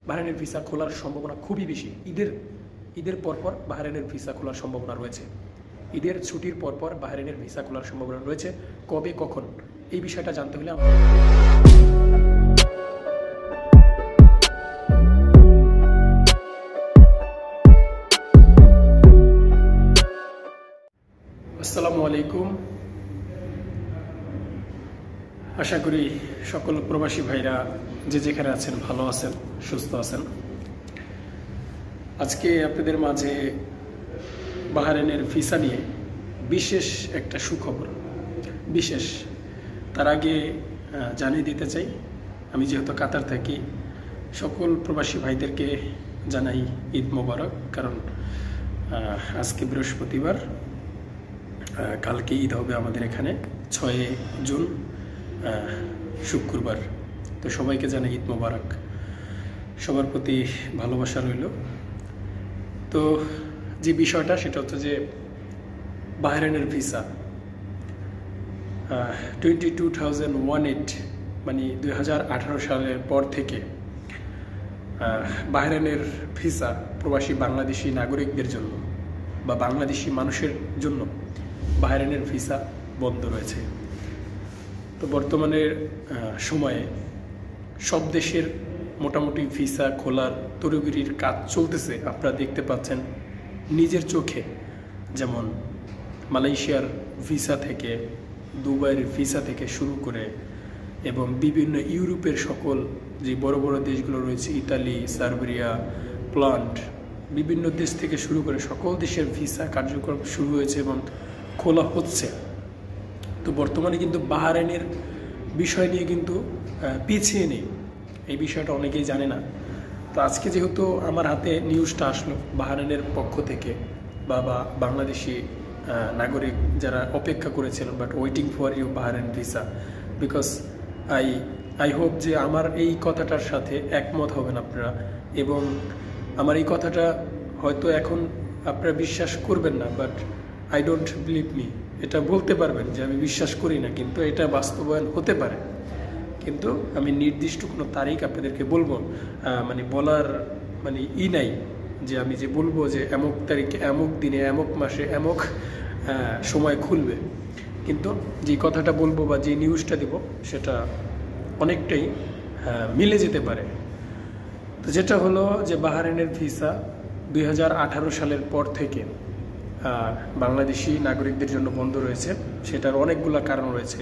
বাহরাইনের visa খোলার সম্ভাবনা খুবই বেশি। ঈদের পরপর বাহরাইনের ভিসা খোলার সম্ভাবনা রয়েছে। ঈদের ছুটির পরপর বাহরাইনের ভিসা খোলার সম্ভাবনা রয়েছে। কবে কখন এই বিষয়টা জানতে হলে আসসালামু আলাইকুম। আশা করি সকল প্রবাসী ভাইরা যে যেখানে আছেন ভালো আছেন, সুস্থ আছেন। আজকে আপনাদের মাঝে বাহরাইনের ভিসা নিয়ে বিশেষ একটা সুখবর। তার আগে জানিয়ে দিতে চাই, আমি যেহেতু কাতার থাকি, সকল প্রবাসী ভাইদেরকে জানাই ঈদ মোবারক। কারণ আজকে বৃহস্পতিবার, কালকে ঈদ হবে আমাদের এখানে 6 জুন শুক্রবার। তো সবাইকে জানাই ঈদ মোবারক, সবার প্রতি ভালোবাসা রইল। তো যে বিষয়টা সেটা হচ্ছে যে বাহরাইনের ভিসা 2018 মানে 2018 সালের পর থেকে বাহরাইনের ভিসা প্রবাসী বাংলাদেশি নাগরিকদের জন্য বা বাংলাদেশি মানুষের জন্য বাহরাইনের ভিসা বন্ধ রয়েছে। তো বর্তমানের সময়ে সব দেশের মোটামুটি ভিসা খোলার তড়িঘড়ির কাজ চলতেছে, আপনারা দেখতে পাচ্ছেন নিজের চোখে। যেমন মালয়েশিয়ার ভিসা থেকে, দুবাইয়ের ভিসা থেকে শুরু করে এবং বিভিন্ন ইউরোপের সকল যে বড় বড় দেশগুলো রয়েছে, ইতালি, সার্বিয়া, পোল্যান্ড, বিভিন্ন দেশ থেকে শুরু করে সকল দেশের ভিসা কার্যক্রম শুরু হয়েছে এবং খোলা হচ্ছে। তো বর্তমানে কিন্তু বাহরাইনের বিষয় নিয়ে কিন্তু পিছিয়ে নেই, এই বিষয়টা অনেকেই জানে না। তো আজকে যেহেতু আমার হাতে নিউজটা আসলো বাহরাইনের পক্ষ থেকে বা বাংলাদেশি নাগরিক যারা অপেক্ষা করেছিলেন, but waiting for you Bahrain visa, because I hope যে আমার এই কথাটার সাথে একমত হবেন আপনারা। এবং আমার এই কথাটা হয়তো এখন আপনারা বিশ্বাস করবেন না, but I don't believe me, এটা বলতে পারবেন যে আমি বিশ্বাস করি না, কিন্তু এটা বাস্তবায়ন হতে পারে। কিন্তু আমি নির্দিষ্ট কোনো তারিখ আপনাদেরকে বলবো মানে বলার মানে নাই যে আমি যে বলবো যে এমক তারিখে, এমক দিনে, এমক মাসে, এমক সময় খুলবে। কিন্তু যে কথাটা বলবো বা যে নিউজটা দিব সেটা অনেকটাই মিলে যেতে পারে। তো যেটা হলো যে বাহরাইনের ভিসা 2018 সালের পর থেকে বাংলাদেশি নাগরিকদের জন্য বন্ধ রয়েছে। সেটার অনেকগুলো কারণ রয়েছে।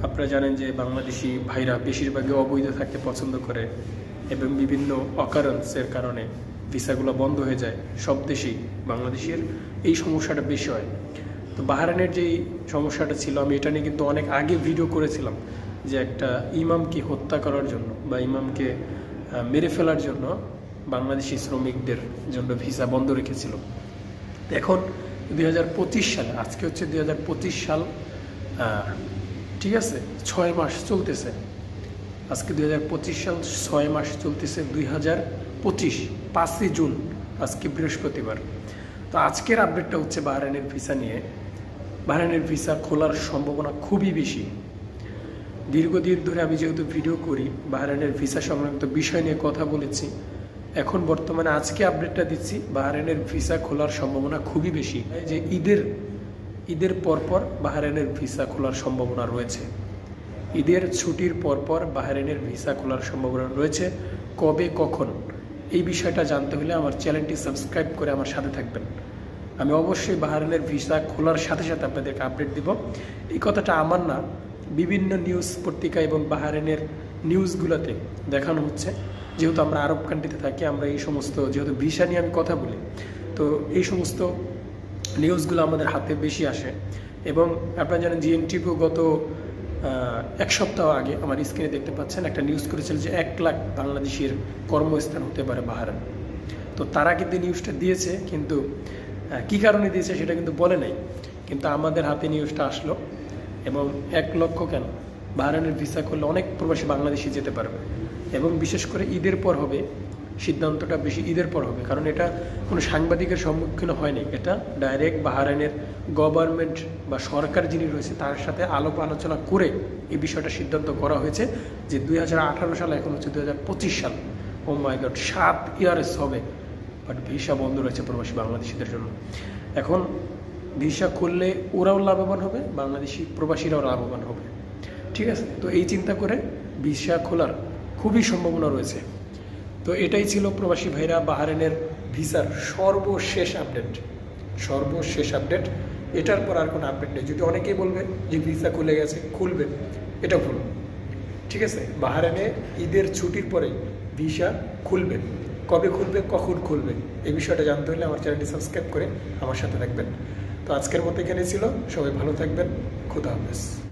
আপনারা জানেন যে বাংলাদেশি ভাইরা বেশিরভাগই অবৈধ থাকতে পছন্দ করে এবং বিভিন্ন অকারেন্সের কারণে ভিসাগুলো বন্ধ হয়ে যায় সব দেশেই। বাংলাদেশের এই সমস্যাটা বেশি হয়। তো বাহরাইনের যেই সমস্যাটা ছিল, আমি এটা নিয়ে কিন্তু অনেক আগে ভিডিও করেছিলাম যে একটা ইমামকে হত্যা করার জন্য বা ইমামকে মেরে ফেলার জন্য বাংলাদেশি শ্রমিকদের জন্য ভিসা বন্ধ রেখেছিল। এখন 2025 সালে, আজকে হচ্ছে 2025 সাল, ঠিক আছে, 6 মাস চলতেছে। আজকে 2025 সাল, 6 মাস চলতেছে 2025, 5 জুন, আজকে বৃহস্পতিবার। তো আজকের আপডেটটা হচ্ছে বাহরাইনের ভিসা নিয়ে। বাহরাইনের ভিসা খোলার সম্ভাবনা খুবই বেশি। দীর্ঘদিন ধরে আমি যেহেতু ভিডিও করি, বাহরাইনের ভিসা সংক্রান্ত বিষয় নিয়ে কথা বলেছি। এখন বর্তমানে আজকে আপডেটটা দিচ্ছি, বাহরাইনের ভিসা খোলার সম্ভাবনা খুবই বেশি। যে ঈদের পরপর বাহরাইনের ভিসা খোলার সম্ভাবনা রয়েছে। ঈদের ছুটির পরপর বাহরাইনের ভিসা খোলার সম্ভাবনা রয়েছে। কবে কখন এই বিষয়টা জানতে হলে আমার চ্যানেলটি সাবস্ক্রাইব করে আমার সাথে থাকবেন। আমি অবশ্যই বাহরাইনের ভিসা খোলার সাথে সাথে আপনাদেরকে আপডেট দিব। এই কথাটা আমার না, বিভিন্ন নিউজ পত্রিকা এবং বাহরাইনের নিউজগুলোতে দেখানো হচ্ছে। যেহেতু আমরা আরব কান্ট্রিতে থাকি, আমরা এই সমস্ত, যেহেতু ভিসা নিয়ে আমি কথা বলি, তো এই সমস্ত নিউজগুলো আমাদের হাতে বেশি আসে। এবং আপনারা জানেন GNTP গত 1 সপ্তাহ আগে আমার স্ক্রিনে দেখতে পাচ্ছেন একটা নিউজ করেছিল যে 1 লাখ বাংলাদেশের কর্মস্থান হতে পারে বাহরাইন। তো তারা কিন্তু নিউজটা দিয়েছে, কিন্তু কী কারণে দিয়েছে সেটা কিন্তু বলে নাই। কিন্তু আমাদের হাতে নিউজটা আসলো এবং 1 লক্ষ কেন, বাহরাইনের ভিসা করলে অনেক প্রবাসী বাংলাদেশি যেতে পারবে। এবং বিশেষ করে ঈদের পর হবে সিদ্ধান্তটা বেশি ঈদের পর হবে, কারণ এটা কোনো সাংবাদিকের সম্মুখীন হয়নি। এটা ডাইরেক্ট বাহরাইনের গভর্নমেন্ট বা সরকার যিনি রয়েছে তার সাথে আলাপ আলোচনা করে এই বিষয়টা সিদ্ধান্ত করা হয়েছে যে 2018 সাল এখন হচ্ছে 2025 সাল। ও মাই গড, 7 ইয়ার্স হবে, বাট ভিসা বন্ধ রয়েছে প্রবাসী বাংলাদেশিদের জন্য। এখন ভিসা খুললে ওরাও লাভবান হবে, বাংলাদেশি প্রবাসীরাও লাভবান হবে। ঠিক আছে, তো এই চিন্তা করে ভিসা খোলার খুবই সম্ভাবনা রয়েছে। তো এটাই ছিল প্রবাসী ভাইরা বাহরাইনের ভিসার সর্বশেষ আপডেট। এটার পর আর কোনো আপডেট নেই। যদি অনেকেই বলবে যে ভিসা খুলে গেছে, খুলবে, এটা ভুল। ঠিক আছে, বাহরাইনে ঈদের ছুটির পরে ভিসা খুলবে। কবে খুলবে, কখন খুলবে, এই বিষয়টা জানতে হলে আমার চ্যানেলটি সাবস্ক্রাইব করে আমার সাথে থাকবেন। তো আজকের মতো এখানে ছিল, সবাই ভালো থাকবেন, খোদা হাফেজ।